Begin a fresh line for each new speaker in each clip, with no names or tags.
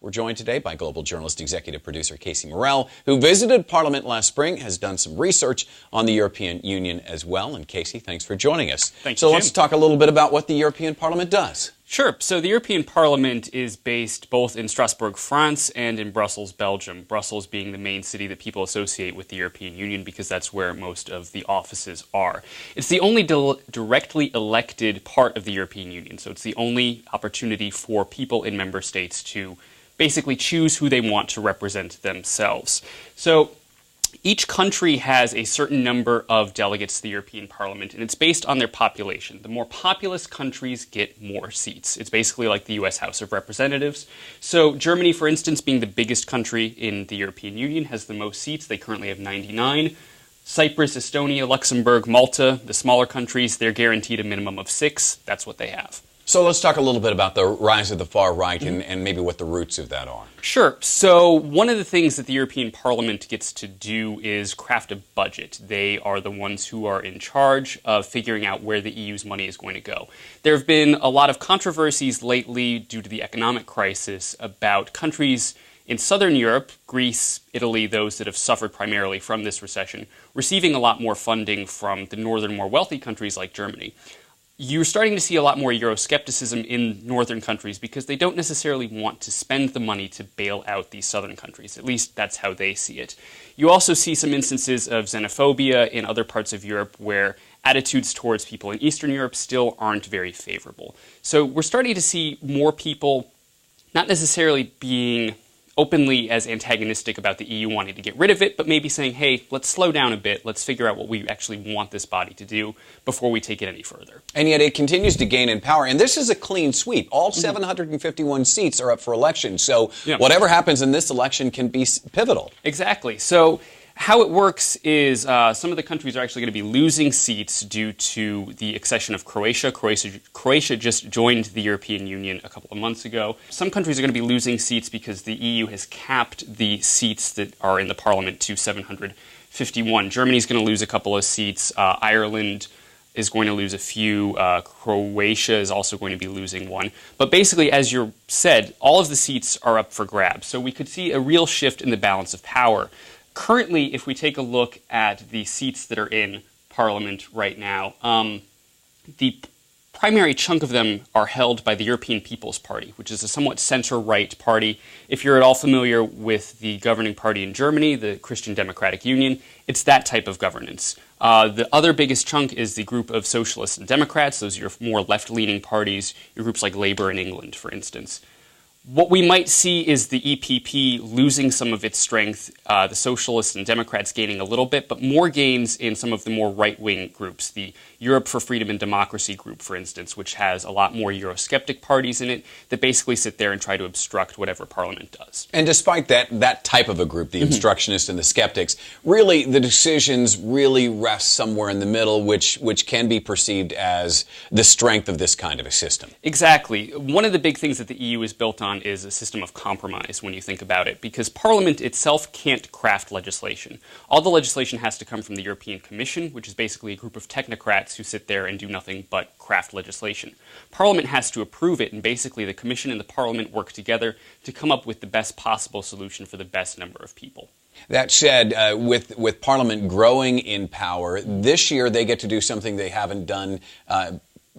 We're joined today by global journalist executive producer Casey Morell, who visited Parliament last spring, has done some research on the European Union as well. And Casey, thanks for joining us.
Thank you,
So
Jim.
let's talk a little bit about what the European Parliament does.
Sure. So the European Parliament is based both in Strasbourg, France, and in Brussels, Belgium. Brussels being the main city that people associate with the European Union because that's where most of the offices are. It's the only directly elected part of the European Union, so it's the only opportunity for people in member states to basically choose who they want to represent themselves. So each country has a certain number of delegates to the European Parliament, and it's based on their population. The more populous countries get more seats. It's basically like the U.S. House of Representatives. So Germany, for instance, being the biggest country in the European Union, has the most seats. They currently have 99. Cyprus, Estonia, Luxembourg, Malta, the smaller countries, they're guaranteed a minimum of 6. That's what they have.
So let's talk a little bit about the rise of the far right and maybe what the roots of that are.
Sure. So one of the things that the European Parliament gets to do is craft a budget. They are the ones who are in charge of figuring out where the EU's money is going to go. There have been a lot of controversies lately due to the economic crisis about countries in southern Europe, Greece, Italy, those that have suffered primarily from this recession, receiving a lot more funding from the northern, more wealthy countries like Germany. You're starting to see a lot more Euroscepticism in northern countries because they don't necessarily want to spend the money to bail out these southern countries. At least that's how they see it. You also see some instances of xenophobia in other parts of Europe where attitudes towards people in Eastern Europe still aren't very favorable. So we're starting to see more people not necessarily being openly as antagonistic about the EU wanting to get rid of it, but maybe saying, hey, let's slow down a bit, let's figure out what we actually want this body to do before we take it any further.
And yet it continues to gain in power, and this is a clean sweep. All 751 seats are up for election, so whatever happens in this election can be pivotal.
Exactly. So how it works is some of the countries are actually going to be losing seats due to the accession of Croatia. Croatia just joined the European Union a couple of months ago. Some countries are going to be losing seats because the EU has capped the seats that are in the parliament to 751. Germany's going to lose a couple of seats. Ireland is going to lose a few. Croatia is also going to be losing one. But basically, as you said, all of the seats are up for grabs. So we could see a real shift in the balance of power. Currently, if we take a look at the seats that are in Parliament right now, the primary chunk of them are held by the European People's Party, which is a somewhat center-right party. If you're at all familiar with the governing party in Germany, the Christian Democratic Union, it's that type of governance. The other biggest chunk is the group of Socialists and Democrats. Those are your more left-leaning parties, your groups like Labour in England, for instance. What we might see is the EPP losing some of its strength, the Socialists and Democrats gaining a little bit, but more gains in some of the more right-wing groups. The Europe for Freedom and Democracy group, for instance, which has a lot more Eurosceptic parties in it that basically sit there and try to obstruct whatever Parliament does.
And despite that type of a group, the obstructionists and the skeptics, really the decisions really rest somewhere in the middle, which can be perceived as the strength of this kind of a system.
Exactly. One of the big things that the EU is built on is a system of compromise when you think about it, because Parliament itself can't craft legislation. All the legislation has to come from the European Commission, which is basically a group of technocrats who sit there and do nothing but craft legislation. Parliament has to approve it, and basically the Commission and the Parliament work together to come up with the best possible solution for the best number of people.
That said, with Parliament growing in power, this year they get to do something they haven't done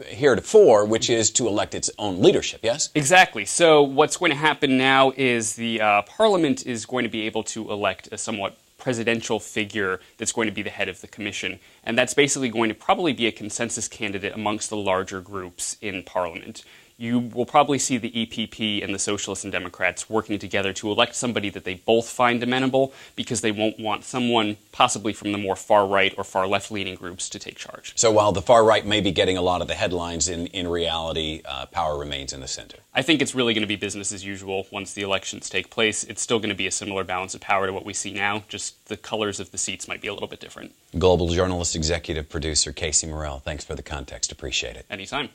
heretofore, which is to elect its own leadership, yes?
Exactly. So what's going to happen now is the Parliament is going to be able to elect a somewhat presidential figure that's going to be the head of the commission. And that's basically going to probably be a consensus candidate amongst the larger groups in Parliament. You will probably see the EPP and the Socialists and Democrats working together to elect somebody that they both find amenable, because they won't want someone possibly from the more far-right or far-left-leaning groups to take charge.
So while the far-right may be getting a lot of the headlines, in reality, power remains in the center.
I think it's really going to be business as usual once the elections take place. It's still going to be a similar balance of power to what we see now, just the colors of the seats might be a little bit different.
Global journalist, executive producer Casey Morell, thanks for the context. Appreciate it.
Anytime.